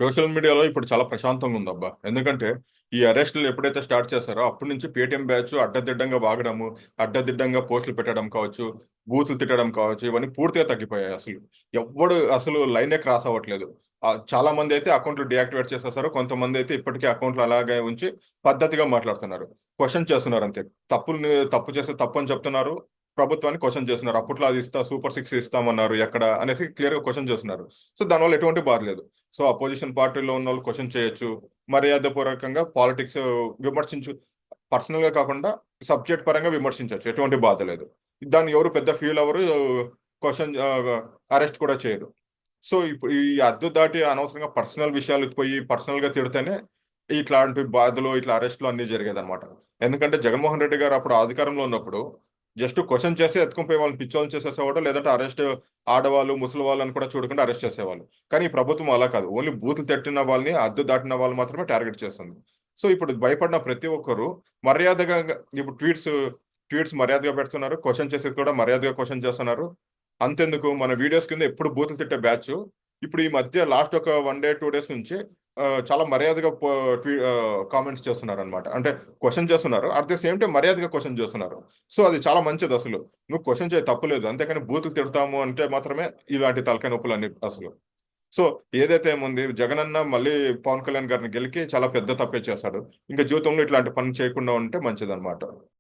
Social మీడియాలో ఇప్పుడు చాలా ప్రశాంతంగా ఉందబ్బా. ఎందుకంటే ఈ అరెస్టులు ఎప్పుడైతే స్టార్ట్ చేశారో అప్పటి నుంచి పేటీఎం బ్యాచ్ అడ్డదిడ్డంగా వాగడము, అడ్డదిడ్డంగా పోస్టులు పెట్టడం కావచ్చు, బూతులు తిట్టడం కావచ్చు, ఇవన్నీ పూర్తిగా తగ్గిపోయాయి అసలు. ఎవ్వడు అసలు లైనే క్రాస్ అవ్వట్లేదు. చాలా మంది అయితే అకౌంట్లు డియాక్టివేట్ చేసేసారు. కొంతమంది అయితే ఇప్పటికీ అకౌంట్లు అలాగే ఉంచి పద్ధతిగా మాట్లాడుతున్నారు. క్వశ్చన్ చేస్తున్నారు అంతే. తప్పు చేస్తే తప్పు అని చెప్తున్నారు. ప్రభుత్వాన్ని క్వశ్చన్ చేస్తున్నారు. అప్పట్లో అది ఇస్తా, సూపర్ సిక్స్ ఇస్తామన్నారు ఎక్కడ అనేసి క్లియర్ గా క్వశ్చన్ చేస్తున్నారు. సో దానివల్ల ఎటువంటి బాధ లేదు. సో అపోజిషన్ పార్టీలో ఉన్న వాళ్ళు క్వశ్చన్ చేయొచ్చు. మర్యాదపూర్వకంగా పాలిటిక్స్ విమర్శించు. పర్సనల్ గా కాకుండా సబ్జెక్ట్ పరంగా విమర్శించవచ్చు. ఎటువంటి బాధ లేదు. దాన్ని ఎవరు పెద్ద ఫీల్ అవ్వరు. క్వశ్చన్ అరెస్ట్ కూడా చేయరు. సో ఇప్పుడు ఈ అద్దు దాటి అనవసరంగా పర్సనల్ విషయాలు పోయి పర్సనల్ గా తిడితేనే ఇట్లాంటి బాధలు ఇట్లా అరెస్టులు అన్ని జరిగేది అనమాట. ఎందుకంటే జగన్మోహన్ రెడ్డి గారు అప్పుడు అధికారంలో ఉన్నప్పుడు జస్ట్ క్వశ్చన్ చేసి ఎత్తుకుని పోయి వాళ్ళని పిచ్చోళ్ళని చేసేసేవాడు. లేదంటే అరెస్ట్ ఆడవాళ్ళు ముసలి వాళ్ళని కూడా చూడకుండా అరెస్ట్ చేసేవాళ్ళు. కానీ ఈ ప్రభుత్వం అలా కాదు. ఓన్లీ బూతులు తట్టిన వాళ్ళని, అద్దు దాటిన వాళ్ళు మాత్రమే టార్గెట్ చేస్తుంది. సో ఇప్పుడు భయపడిన ప్రతి ఒక్కరు మర్యాదగా ఇప్పుడు ట్వీట్స్ మర్యాదగా పెడుతున్నారు. క్వశ్చన్ చేసేది కూడా మర్యాదగా క్వశ్చన్ చేస్తున్నారు. అంతెందుకు మన వీడియోస్ కింద ఎప్పుడు బూతులు తిట్టే బ్యాచ్ ఇప్పుడు ఈ మధ్య లాస్ట్ ఒక 1 డే 2 డేస్ నుంచి చాలా మర్యాదగా కామెంట్స్ చేస్తున్నారు అనమాట. అంటే క్వశ్చన్ చేస్తున్నారు. అట్ ది సేమ్ టైం మర్యాదగా క్వశ్చన్ చేస్తున్నారు. సో అది చాలా మంచిది అసలు. నువ్వు క్వశ్చన్ చేయ తప్పులేదు. అంతేకాని బూతులు తిడతాము అంటే మాత్రమే ఇలాంటి తలకాయ నొప్పులు అన్ని అసలు. సో ఏదైతే ఏముంది జగనన్న మళ్ళీ పవన్ కళ్యాణ్ గారిని గెలికి చాలా పెద్ద తప్పే చేశాడు. ఇంకా జీవితంలో ఇట్లాంటి పని చేయకుండా ఉంటే మంచిదన్నమాట.